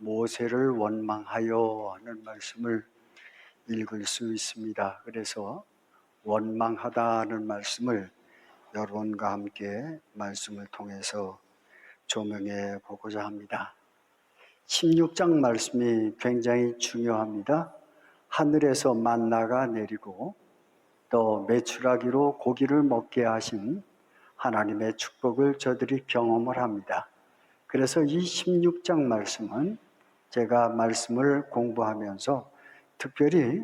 모세를 원망하여 하는 말씀을 읽을 수 있습니다. 그래서 원망하다는 말씀을 여러분과 함께 말씀을 통해서 조명해 보고자 합니다. 16장 말씀이 굉장히 중요합니다. 하늘에서 만나가 내리고 또 메추라기로 고기를 먹게 하신 하나님의 축복을 저들이 경험을 합니다. 그래서 이 16장 말씀은 제가 말씀을 공부하면서 특별히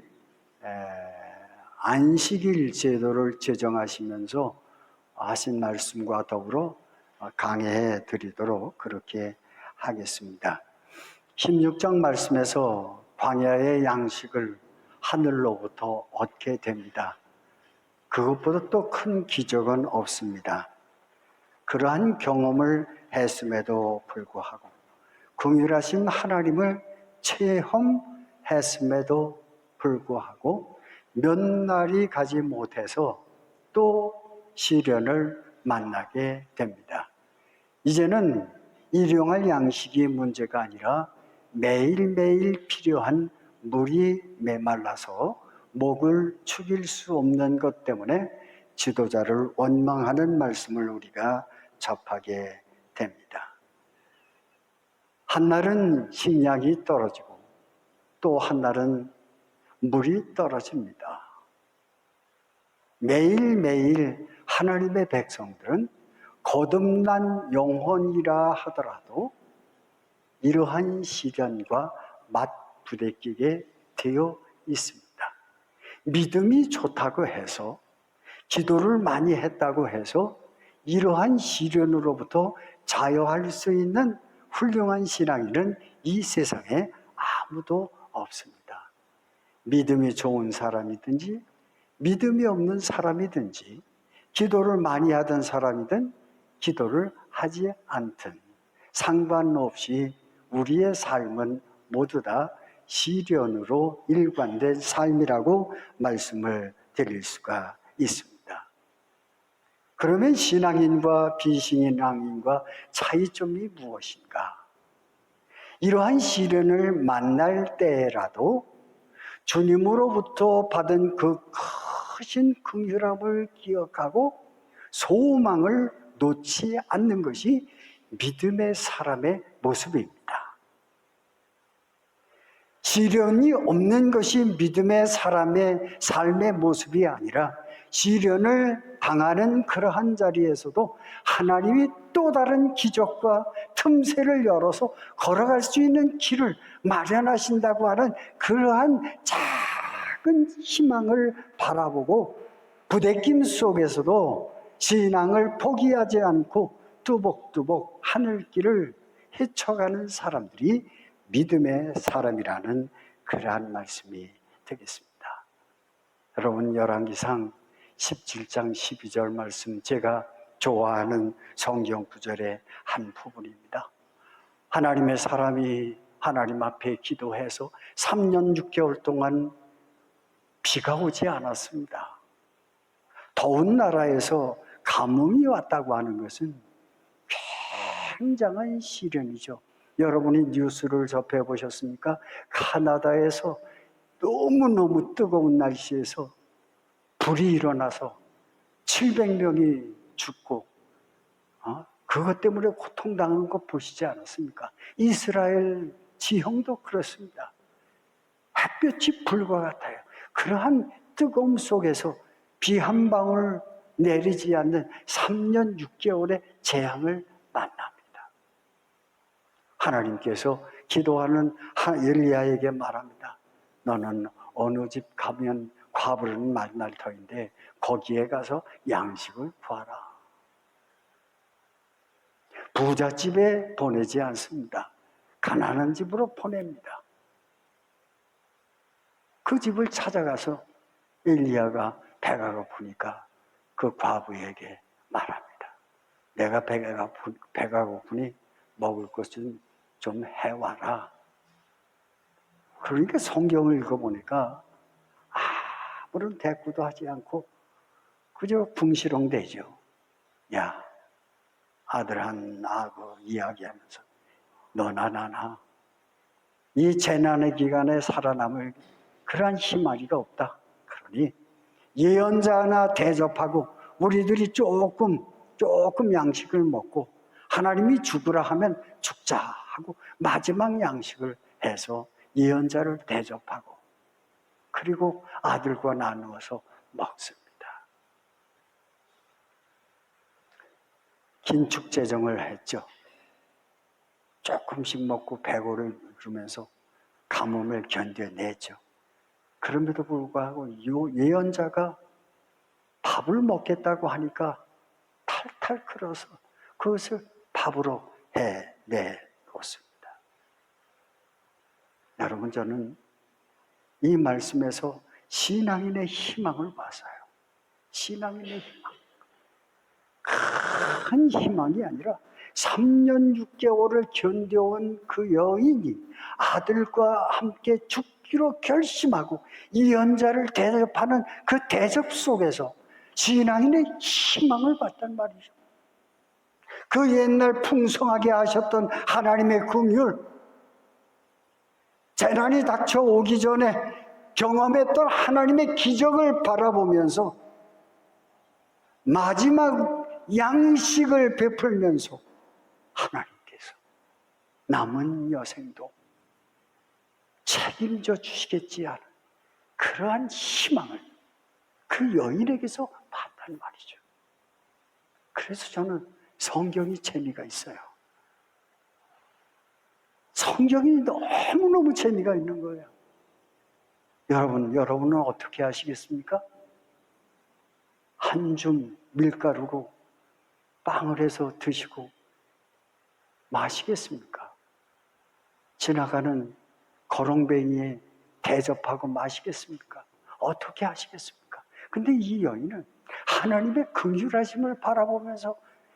안식일 제도를 제정하시면서 하신 말씀과 더불어 강해해 드리도록 그렇게 하겠습니다. 16장 말씀에서 광야의 양식을 하늘로부터 얻게 됩니다. 그것보다 또 큰 기적은 없습니다. 그러한 경험을 했음에도 불구하고 긍휼하신 하나님을 체험했음에도 불구하고 몇 날이 가지 못해서 또 시련을 만나게 됩니다. 이제는 일용할 양식이 문제가 아니라 매일매일 필요한 물이 메말라서 목을 축일 수 없는 것 때문에 지도자를 원망하는 말씀을 우리가 접하게 됩니다. 한날은 식량이 떨어지고 또 한날은 물이 떨어집니다. 매일매일 하나님의 백성들은 거듭난 영혼이라 하더라도 이러한 시련과 맞부대끼게 되어 있습니다. 믿음이 좋다고 해서 기도를 많이 했다고 해서 이러한 시련으로부터 자유할 수 있는 훌륭한 신앙인은 이 세상에 아무도 없습니다. 믿음이 좋은 사람이든지 믿음이 없는 사람이든지 기도를 많이 하던 사람이든 기도를 하지 않든 상관없이 우리의 삶은 모두 다 시련으로 일관된 삶이라고 말씀을 드릴 수가 있습니다. 그러면 신앙인과 비신앙인과 차이점이 무엇인가? 이러한 시련을 만날 때라도 주님으로부터 받은 그 크신 긍휼함을 기억하고 소망을 놓지 않는 것이 믿음의 사람의 모습입니다. 시련이 없는 것이 믿음의 사람의 삶의 모습이 아니라 시련을 당하는 그러한 자리에서도 하나님이 또 다른 기적과 틈새를 열어서 걸어갈 수 있는 길을 마련하신다고 하는 그러한 작은 희망을 바라보고 부대낌 속에서도 신앙을 포기하지 않고 뚜벅뚜벅 하늘길을 헤쳐가는 사람들이 믿음의 사람이라는 그러한 말씀이 되겠습니다. 여러분, 열왕기상 17장 12절 말씀, 제가 좋아하는 성경 구절의 한 부분입니다. 하나님의 사람이 하나님 앞에 기도해서 3년 6개월 동안 비가 오지 않았습니다. 더운 나라에서 가뭄이 왔다고 하는 것은 굉장한 시련이죠. 여러분이 뉴스를 접해보셨습니까? 카나다에서 너무너무 뜨거운 날씨에서 불이 일어나서 700명이 죽고 그것 때문에 고통당하는 거 보시지 않았습니까? 이스라엘 지형도 그렇습니다. 햇볕이 불과 같아요. 그러한 뜨거움 속에서 비 한 방울 내리지 않는 3년 6개월의 재앙을 만납니다. 하나님께서 기도하는 엘리야에게 말합니다. 너는 어느 집 가면 과부를 만날 터인데 거기에 가서 양식을 구하라. 부잣집에 보내지 않습니다. 가난한 집으로 보냅니다. 그 집을 찾아가서 엘리야가 배가 고프니까 그 과부에게 말합니다. 내가 배가 고프니 먹을 것은 좀 해와라. 그러니까 성경을 읽어보니까 아무런 대꾸도 하지 않고 그저 궁시렁대죠. 야, 아들 한 아그 이야기하면서 너나 나나 이 재난의 기간에 살아남을 그러한 희망이가 없다. 그러니 예언자 하나 대접하고 우리들이 조금 양식을 먹고 하나님이 죽으라 하면 죽자 하고 마지막 양식을 해서 예언자를 대접하고 그리고 아들과 나누어서 먹습니다. 긴축재정을 했죠. 조금씩 먹고 배고를 누르면서 가뭄을 견뎌내죠. 그럼에도 불구하고 예언자가 밥을 먹겠다고 하니까 탈탈 끌어서 그것을 밥으로 해내었습니다. 여러분, 저는 이 말씀에서 신앙인의 희망을 봤어요. 신앙인의 희망. 큰 희망이 아니라 3년 6개월을 견뎌온 그 여인이 아들과 함께 죽기로 결심하고 예언자를 대접하는 그 대접 속에서 신앙인의 희망을 봤단 말이죠. 그 옛날 풍성하게 하셨던 하나님의 긍휼, 재난이 닥쳐오기 전에 경험했던 하나님의 기적을 바라보면서 마지막 양식을 베풀면서 하나님께서 남은 여생도 책임져 주시겠지 하는 그러한 희망을 그 여인에게서 봤단 말이죠. 그래서 저는 성경이 재미가 있어요. 성경이 너무너무 재미가 있는 거예요. 여러분은 어떻게 하시겠습니까? 한 줌 밀가루로 빵을 해서 드시고 마시겠습니까? 지나가는 거렁뱅이에 대접하고 마시겠습니까? 어떻게 하시겠습니까? 근데 이 여인은 하나님의 긍휼하심을 바라보면서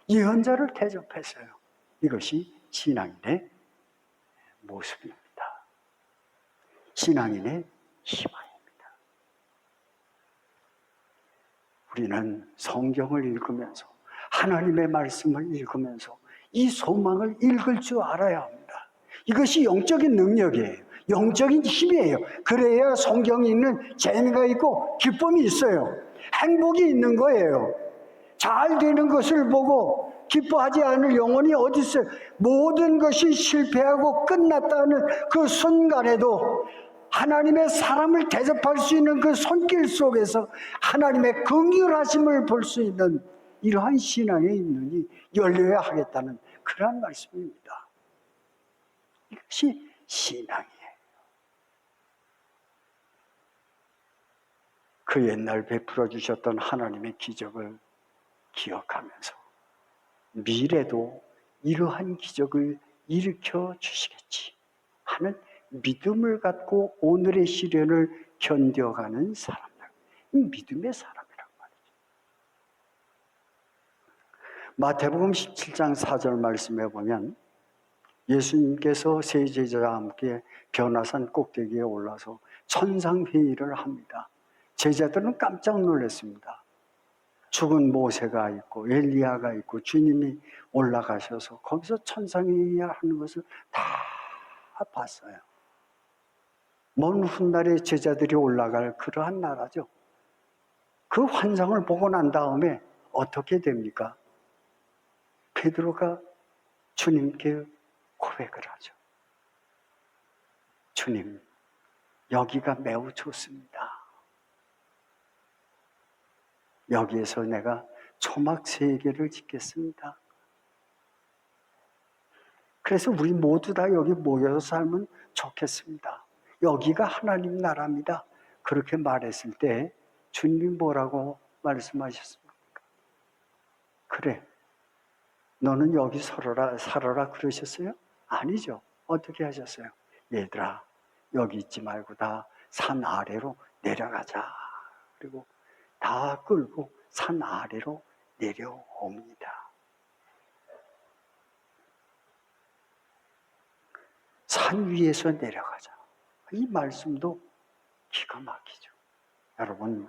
예언자를 대접했어요. 이것이 신앙인의 모습입니다. 신앙인의 희망입니다. 우리는 성경을 읽으면서 하나님의 말씀을 읽으면서 이 소망을 읽을 줄 알아야 합니다. 이것이 영적인 능력이에요. 영적인 힘이에요. 그래야 성경이 있는 재미가 있고 기쁨이 있어요. 행복이 있는 거예요. 잘 되는 것을 보고 기뻐하지 않을 영혼이 어디 있어요? 모든 것이 실패하고 끝났다는 그 순간에도 하나님의 사람을 대접할 수 있는 그 손길 속에서 하나님의 긍휼하심을 볼 수 있는 이러한 신앙의 눈이 열려야 하겠다는 그러한 말씀입니다. 이것이 신앙이에요. 그 옛날 베풀어 주셨던 하나님의 기적을 기억하면서 미래도 이러한 기적을 일으켜 주시겠지 하는 믿음을 갖고 오늘의 시련을 견뎌가는 사람들, 믿음의 사람이란 말이죠. 마태복음 17장 4절 말씀에 보면 예수님께서 세 제자와 함께 변화산 꼭대기에 올라서 천상회의를 합니다. 제자들은 깜짝 놀랐습니다. 죽은 모세가 있고 엘리야가 있고 주님이 올라가셔서 거기서 천상회의 하는 것을 다 봤어요. 먼 훗날에 제자들이 올라갈 그러한 나라죠. 그 환상을 보고 난 다음에 어떻게 됩니까? 베드로가 주님께 고백을 하죠. 주님, 여기가 매우 좋습니다. 여기에서 내가 초막 3개를 짓겠습니다. 그래서 우리 모두 다 여기 모여서 살면 좋겠습니다. 여기가 하나님 나라입니다. 그렇게 말했을 때 주님이 뭐라고 말씀하셨습니까? 그래, 너는 여기 살아라 그러셨어요? 아니죠. 어떻게 하셨어요? 얘들아, 여기 있지 말고 다 산 아래로 내려가자. 그리고 다 끌고 산 아래로 내려옵니다. 산 위에서 내려가자. 이 말씀도 기가 막히죠. 여러분,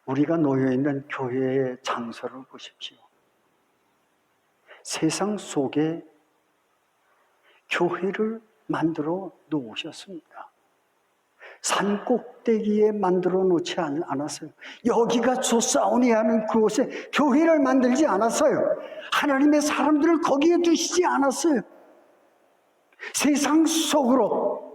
우리가 놓여있는 교회의 장소를 보십시오. 세상 속에 교회를 만들어 놓으셨습니다. 산 꼭대기에 만들어 놓지 않았어요. 여기가 좋사오니 하는 그곳에 교회를 만들지 않았어요. 하나님의 사람들을 거기에 두시지 않았어요. 세상 속으로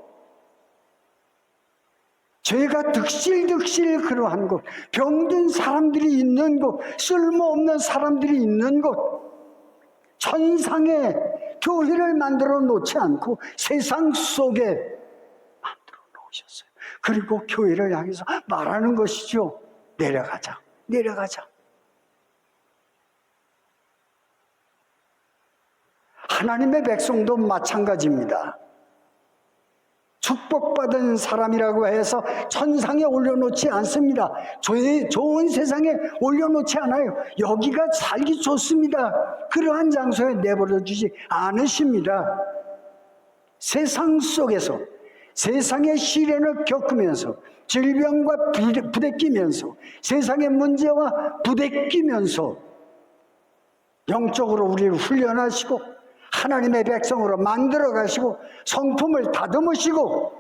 죄가 득실득실 그러한 곳, 병든 사람들이 있는 곳, 쓸모없는 사람들이 있는 곳, 천상에 교회를 만들어 놓지 않고 세상 속에 만들어 놓으셨어요. 그리고 교회를 향해서 말하는 것이죠. 내려가자, 내려가자. 하나님의 백성도 마찬가지입니다. 축복받은 사람이라고 해서 천상에 올려놓지 않습니다. 좋은 세상에 올려놓지 않아요. 여기가 살기 좋습니다. 그러한 장소에 내버려 주지 않으십니다. 세상 속에서 세상의 시련을 겪으면서 질병과 부대끼면서 세상의 문제와 부대끼면서 영적으로 우리를 훈련하시고 하나님의 백성으로 만들어 가시고 성품을 다듬으시고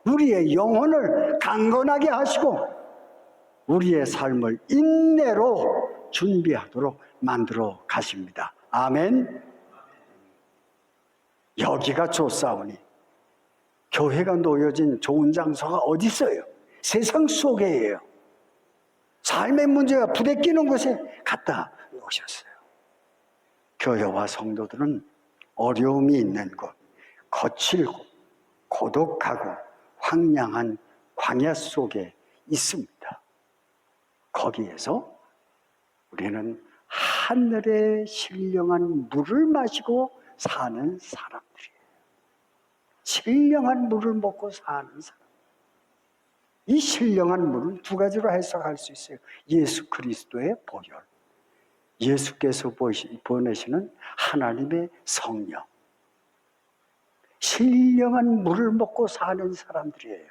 우리의 영혼을 강건하게 하시고 우리의 삶을 인내로 준비하도록 만들어 가십니다. 아멘. 여기가 좋사오니 교회가 놓여진 좋은 장소가 어디 있어요? 세상 속에예요. 삶의 문제가 부대끼는 곳에 갖다 놓으셨어요. 교회와 성도들은 어려움이 있는 곳, 거칠고 고독하고 황량한 광야 속에 있습니다. 거기에서 우리는 하늘의 신령한 물을 마시고 사는 사람들이에요. 신령한 물을 먹고 사는 사람. 이 신령한 물은 두 가지로 해석할 수 있어요. 예수 그리스도의 보혈, 예수께서 보내시는 하나님의 성령. 신령한 물을 먹고 사는 사람들이에요.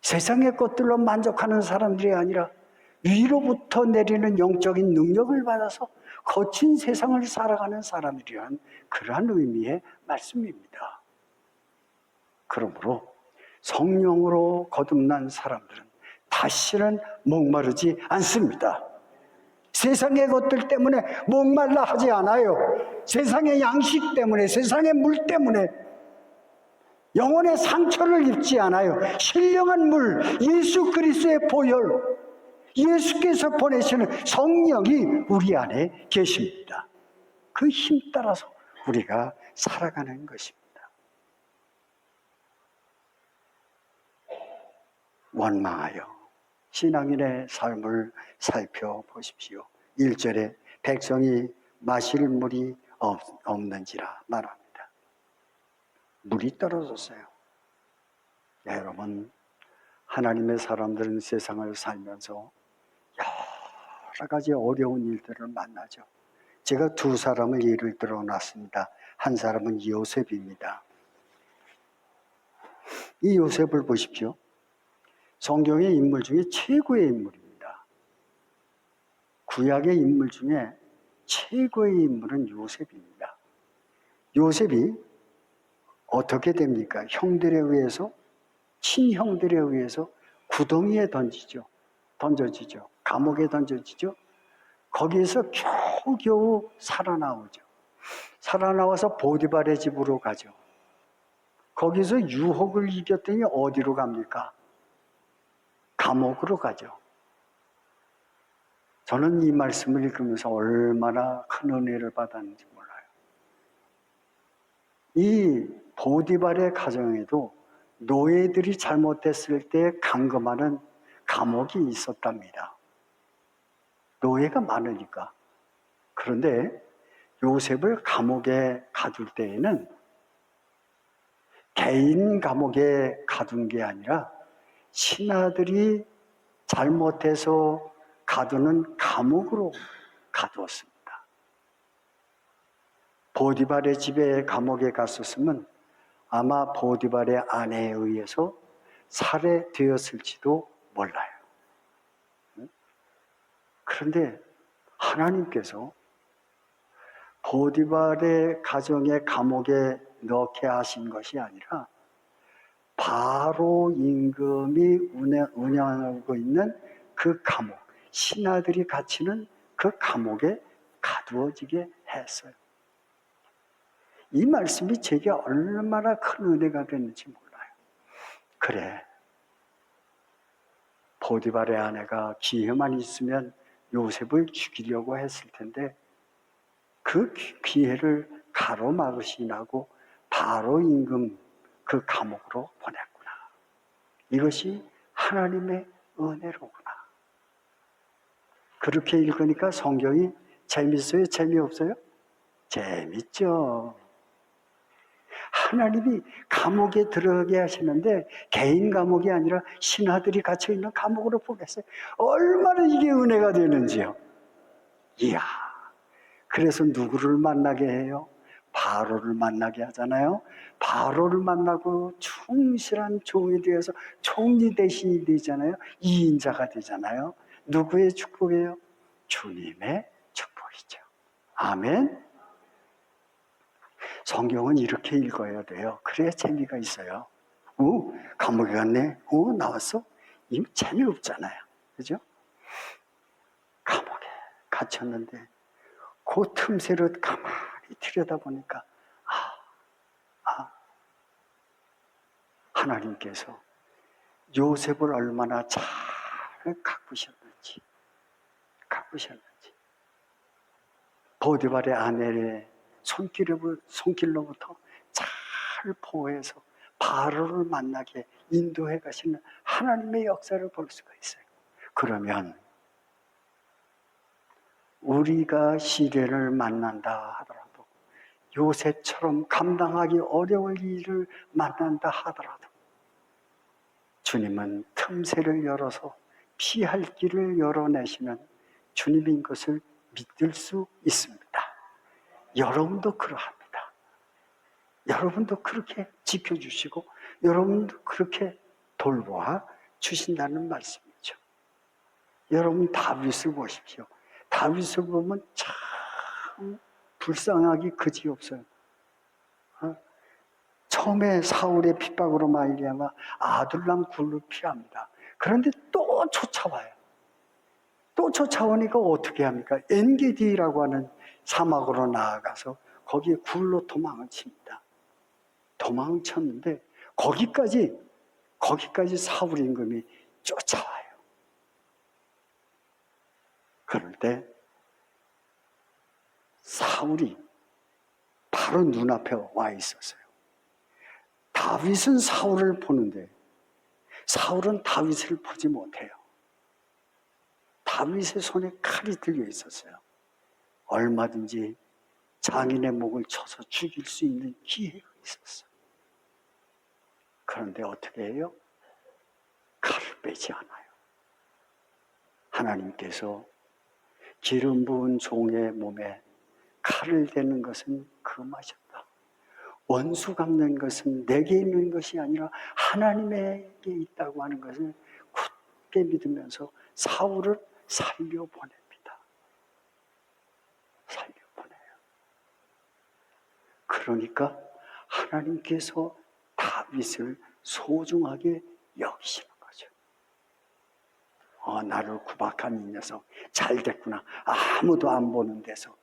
세상의 것들로 만족하는 사람들이 아니라 위로부터 내리는 영적인 능력을 받아서 거친 세상을 살아가는 사람들이란 그러한 의미의 말씀입니다. 그러므로 성령으로 거듭난 사람들은 다시는 목마르지 않습니다. 세상의 것들 때문에 목말라 하지 않아요. 세상의 양식 때문에, 세상의 물 때문에 영혼의 상처를 입지 않아요. 신령한 물, 예수 그리스도의 보혈, 예수께서 보내시는 성령이 우리 안에 계십니다. 그 힘 따라서 우리가 살아가는 것입니다. 원망하여 신앙인의 삶을 살펴보십시오. 1절에 백성이 마실 물이 없는지라 말합니다. 물이 떨어졌어요. 네, 여러분, 하나님의 사람들은 세상을 살면서 여러 가지 어려운 일들을 만나죠. 제가 두 사람을 예를 들어 놨습니다. 한 사람은 요셉입니다. 이 요셉을 보십시오. 성경의 인물 중에 최고의 인물입니다. 구약의 인물 중에 최고의 인물은 요셉입니다. 요셉이 어떻게 됩니까? 형들에 의해서, 친형들에 의해서 구덩이에 던져지죠. 감옥에 던져지죠. 거기에서 겨우겨우 살아나오죠. 살아나와서 보디발의 집으로 가죠. 거기서 유혹을 이겼더니 어디로 갑니까? 감옥으로 가죠. 저는 이 말씀을 읽으면서 얼마나 큰 은혜를 받았는지 몰라요. 이 보디발의 가정에도 노예들이 잘못됐을 때 감금하는 감옥이 있었답니다. 노예가 많으니까. 그런데 요셉을 감옥에 가둘 때에는 개인 감옥에 가둔 게 아니라 신하들이 잘못해서 가두는 감옥으로 가두었습니다. 보디발의 집에 감옥에 갔었으면 아마 보디발의 아내에 의해서 살해되었을지도 몰라요. 그런데 하나님께서 보디발의 가정의 감옥에 넣게 하신 것이 아니라 바로 임금이 운영하고 있는 그 감옥, 신하들이 갇히는 그 감옥에 가두어지게 했어요. 이 말씀이 제게 얼마나 큰 은혜가 됐는지 몰라요. 그래, 보디발의 아내가 기회만 있으면 요셉을 죽이려고 했을 텐데 그 기회를 가로막으시라고 바로 임금 그 감옥으로 보냈구나. 이것이 하나님의 은혜로구나. 그렇게 읽으니까 성경이 재밌어요? 재미없어요? 재밌죠. 하나님이 감옥에 들어가게 하시는데 개인 감옥이 아니라 신하들이 갇혀있는 감옥으로 보냈어요. 얼마나 이게 은혜가 되는지요. 이야, 그래서 누구를 만나게 해요? 바로를 만나게 하잖아요. 바로를 만나고 충실한 종이 되어서 총리 대신이 되잖아요. 이인자가 되잖아요. 누구의 축복이에요? 주님의 축복이죠. 아멘. 성경은 이렇게 읽어야 돼요. 그래야 재미가 있어요. 감옥에 갔네? 나왔어? 이거 재미없잖아요. 그죠? 감옥에 갇혔는데 그 틈새를 가만히 들여다보니까 하나님께서 요셉을 얼마나 잘 가꾸셨는지 보디발의 아내의 손길로부터 잘 보호해서 바로를 만나게 인도해 가시는 하나님의 역사를 볼 수가 있어요. 그러면 우리가 시련을 만난다 하더라도 요셉처럼 감당하기 어려울 일을 만난다 하더라도 주님은 틈새를 열어서 피할 길을 열어내시는 주님인 것을 믿을 수 있습니다. 여러분도 그러합니다. 여러분도 그렇게 지켜주시고 여러분도 그렇게 돌보아 주신다는 말씀이죠. 여러분 다윗을 보십시오. 다윗을 보면 참 불쌍하기 그지없어요. 처음에 사울의 핍박으로 말미암아 아둘람 굴로 피합니다. 그런데 또 쫓아와요. 또 쫓아오니까 어떻게 합니까? 엔게디라고 하는 사막으로 나아가서 거기에 굴로 도망을 칩니다. 도망을 쳤는데 거기까지 사울 임금이 쫓아와요. 그럴 때 사울이 바로 눈앞에 와 있었어요. 다윗은 사울을 보는데 사울은 다윗을 보지 못해요. 다윗의 손에 칼이 들려 있었어요. 얼마든지 장인의 목을 쳐서 죽일 수 있는 기회가 있었어요. 그런데 어떻게 해요? 칼을 빼지 않아요. 하나님께서 기름 부은 종의 몸에 칼을 대는 것은 금하셨다. 원수 갚는 것은 내게 있는 것이 아니라 하나님에게 있다고 하는 것을 굳게 믿으면서 사울을 살려보냅니다. 살려보내요. 그러니까 하나님께서 다윗을 소중하게 여기시는 거죠. 나를 구박한 이 녀석 잘 됐구나. 아무도 안 보는 데서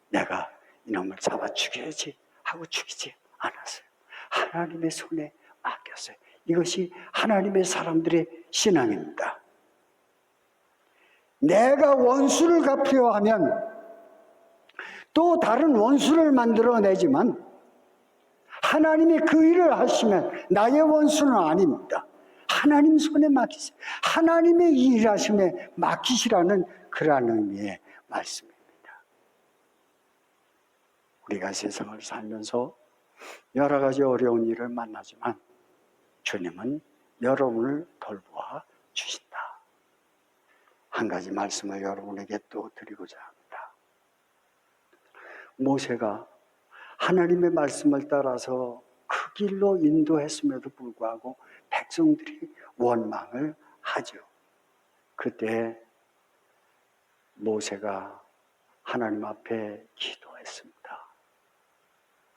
내가 이놈을 잡아 죽여야지 하고 죽이지 않았어요. 하나님의 손에 맡겼어요. 이것이 하나님의 사람들의 신앙입니다. 내가 원수를 갚으려 하면 또 다른 원수를 만들어내지만 하나님이 그 일을 하시면 나의 원수는 아닙니다. 하나님 손에 맡기세요. 하나님의 일하심에 맡기시라는 그러한 의미의 말씀입니다. 우리가 세상을 살면서 여러 가지 어려운 일을 만나지만 주님은 여러분을 돌보아 주신다. 한 가지 말씀을 여러분에게 또 드리고자 합니다. 모세가 하나님의 말씀을 따라서 그 길로 인도했음에도 불구하고 백성들이 원망을 하죠. 그때 모세가 하나님 앞에 기도했습니다.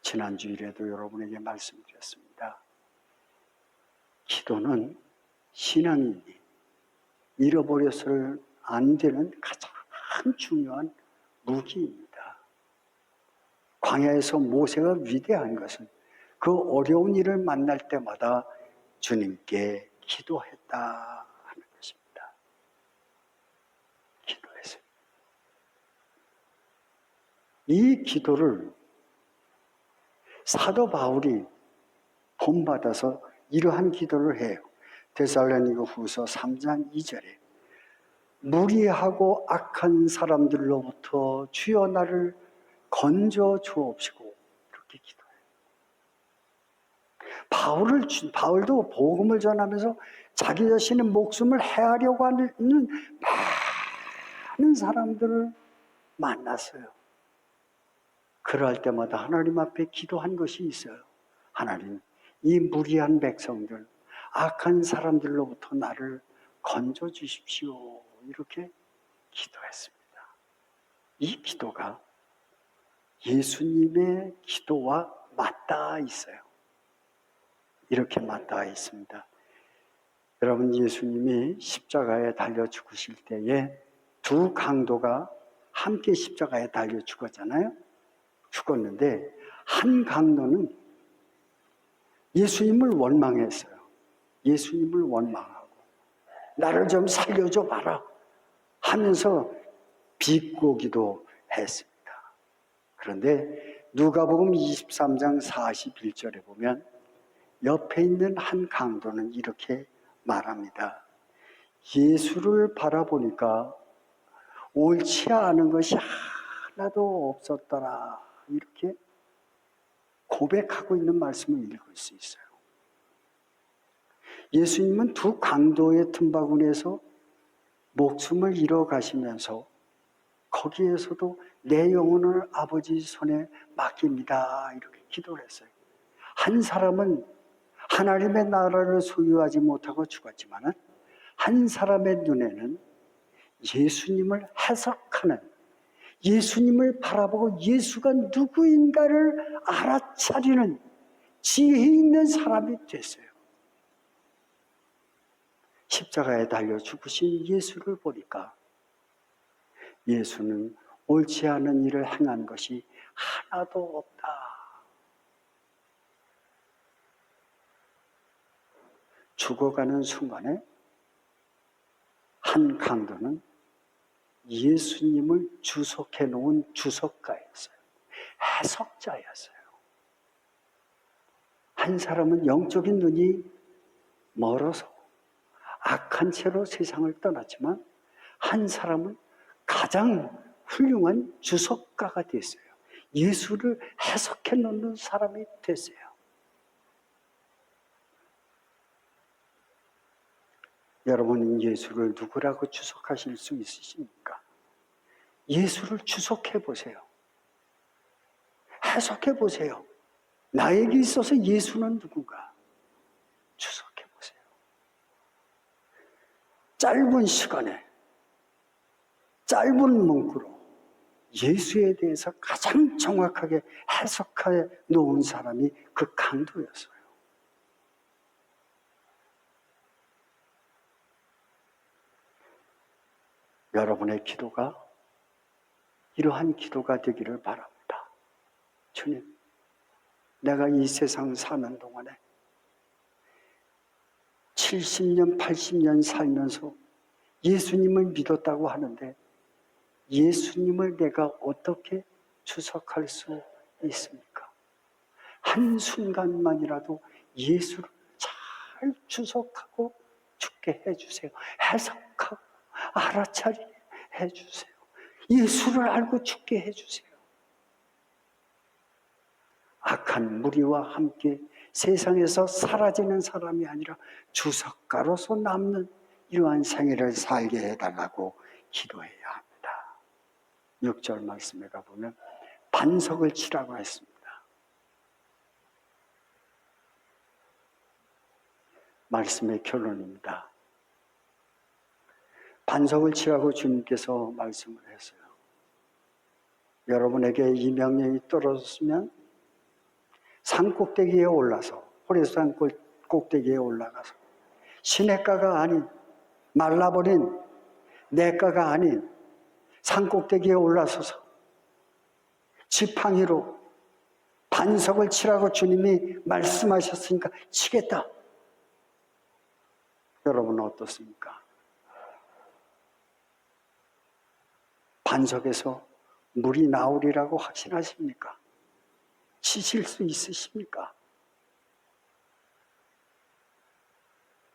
지난주일에도 여러분에게 말씀드렸습니다. 기도는 신앙인이 잃어버려서는 안 되는 가장 중요한 무기입니다. 광야에서 모세가 위대한 것은 그 어려운 일을 만날 때마다 주님께 기도했다 하는 것입니다. 기도했어요. 이 기도를 사도 바울이 본받아서 이러한 기도를 해요. 데살로니가 후서 3장 2절에 무리하고 악한 사람들로부터 주여 나를 건져 주옵시고 이렇게 기도해요. 바울도 복음을 전하면서 자기 자신의 목숨을 해하려고 하는 많은 사람들을 만났어요. 그럴 때마다 하나님 앞에 기도한 것이 있어요. 하나님, 이 무리한 백성들, 악한 사람들로부터 나를 건져 주십시오. 이렇게 기도했습니다. 이 기도가 예수님의 기도와 맞닿아 있어요. 이렇게 맞닿아 있습니다. 여러분, 예수님이 십자가에 달려 죽으실 때에 두 강도가 함께 십자가에 달려 죽었는데 한 강도는 예수님을 원망했어요. 예수님을 원망하고 나를 좀 살려줘 봐라 하면서 비꼬기도 했습니다. 그런데 누가복음 23장 41절에 보면 옆에 있는 한 강도는 이렇게 말합니다. 예수를 바라보니까 옳지 않은 것이 하나도 없었더라. 이렇게 고백하고 있는 말씀을 읽을 수 있어요. 예수님은 두 강도의 틈바구니에서 목숨을 잃어가시면서 거기에서도 내 영혼을 아버지 손에 맡깁니다. 이렇게 기도를 했어요. 한 사람은 하나님의 나라를 소유하지 못하고 죽었지만 한 사람의 눈에는 예수님을 해석하는, 예수님을 바라보고 예수가 누구인가를 알아차리는 지혜 있는 사람이 됐어요. 십자가에 달려 죽으신 예수를 보니까 예수는 옳지 않은 일을 행한 것이 하나도 없다. 죽어가는 순간에 한 강도는 예수님을 주석해 놓은 주석가였어요. 해석자였어요. 한 사람은 영적인 눈이 멀어서 악한 채로 세상을 떠났지만 한 사람은 가장 훌륭한 주석가가 됐어요. 예수를 해석해 놓는 사람이 됐어요. 여러분은 예수를 누구라고 추석하실 수 있으십니까? 예수를 추석해 보세요. 해석해 보세요. 나에게 있어서 예수는 누군가? 추석해 보세요. 짧은 시간에 짧은 문구로 예수에 대해서 가장 정확하게 해석해 놓은 사람이 그 강도였어요. 여러분의 기도가 이러한 기도가 되기를 바랍니다. 주님, 내가 이 세상 사는 동안에 70년, 80년 살면서 예수님을 믿었다고 하는데 예수님을 내가 어떻게 추석할 수 있습니까? 한순간만이라도 예수를 잘 추석하고 죽게 해주세요. 해석하고 알아차리게 해주세요. 예수를 알고 죽게 해주세요. 악한 무리와 함께 세상에서 사라지는 사람이 아니라 주석가로서 남는 이러한 생애를 살게 해달라고 기도해야 합니다. 6절 말씀에 가보면 반석을 치라고 했습니다. 말씀의 결론입니다. 반석을 치라고 주님께서 말씀을 했어요. 여러분에게 이 명령이 떨어졌으면 산 꼭대기에 올라서, 호레산 꼭대기에 올라가서 시냇가가 아닌, 말라버린 냇가가 아닌 산 꼭대기에 올라서서 지팡이로 반석을 치라고 주님이 말씀하셨으니까 치겠다. 여러분은 어떻습니까? 반석에서 물이 나오리라고 확신하십니까? 치실 수 있으십니까?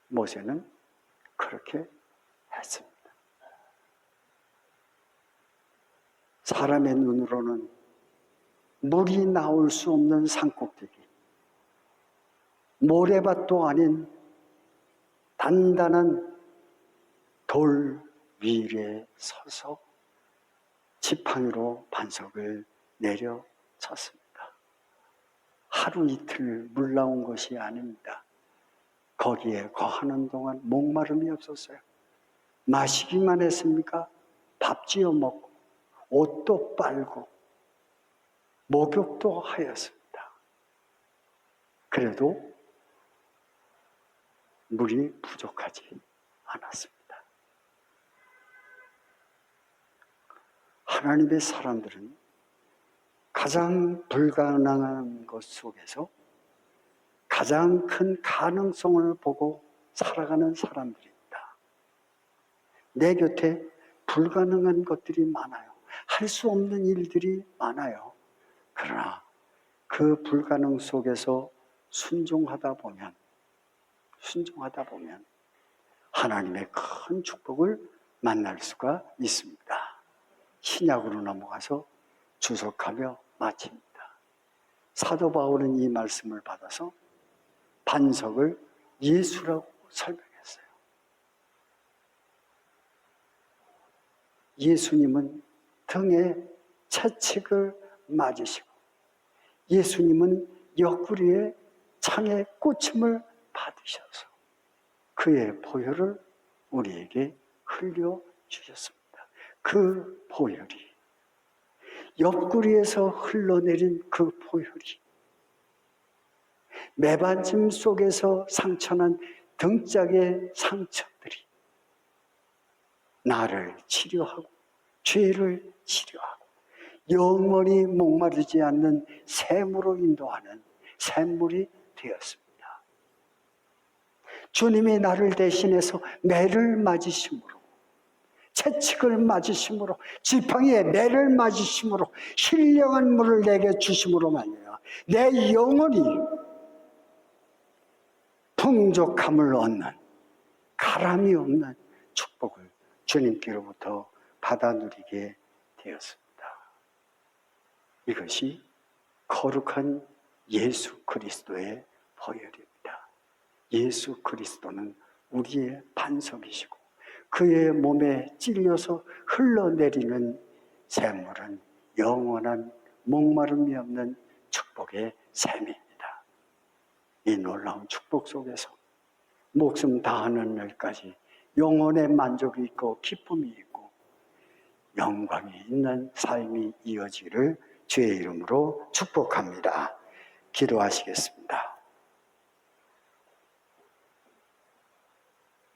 모세는 그렇게 했습니다. 사람의 눈으로는 물이 나올 수 없는 산꼭대기, 모래밭도 아닌 단단한 돌 위에 서서 지팡이로 반석을 내려쳤습니다. 하루 이틀 물 나온 것이 아닙니다. 거기에 거하는 동안 목마름이 없었어요. 마시기만 했습니까? 밥 지어 먹고 옷도 빨고 목욕도 하였습니다. 그래도 물이 부족하지 않았습니다. 하나님의 사람들은 가장 불가능한 것 속에서 가장 큰 가능성을 보고 살아가는 사람들입니다. 내 곁에 불가능한 것들이 많아요. 할 수 없는 일들이 많아요. 그러나 그 불가능 속에서 순종하다 보면 하나님의 큰 축복을 만날 수가 있습니다. 신약으로 넘어가서 주석하며 마칩니다. 사도 바울은 이 말씀을 받아서 반석을 예수라고 설명했어요. 예수님은 등에 채찍을 맞으시고 예수님은 옆구리에 창에 꽂힘을 받으셔서 그의 보혈을 우리에게 흘려주셨습니다. 그 보혈이, 옆구리에서 흘러내린 그 보혈이 매반짐 속에서 상처난 등짝의 상처들이 나를 치료하고 죄를 치료하고 영원히 목마르지 않는 샘으로 인도하는 샘물이 되었습니다. 주님이 나를 대신해서 매를 맞으심으로, 채찍을 맞으심으로, 지팡이에 매를 맞으심으로 신령한 물을 내게 주심으로 말미암아 내 영혼이 풍족함을 얻는 가람이 없는 축복을 주님께로부터 받아 누리게 되었습니다. 이것이 거룩한 예수 그리스도의 보혈입니다. 예수 그리스도는 우리의 반석이시고 그의 몸에 찔려서 흘러내리는 샘물은 영원한 목마름이 없는 축복의 샘입니다. 이 놀라운 축복 속에서 목숨 다하는 날까지 영혼의 만족이 있고 기쁨이 있고 영광이 있는 삶이 이어지기를 주의 이름으로 축복합니다. 기도하시겠습니다.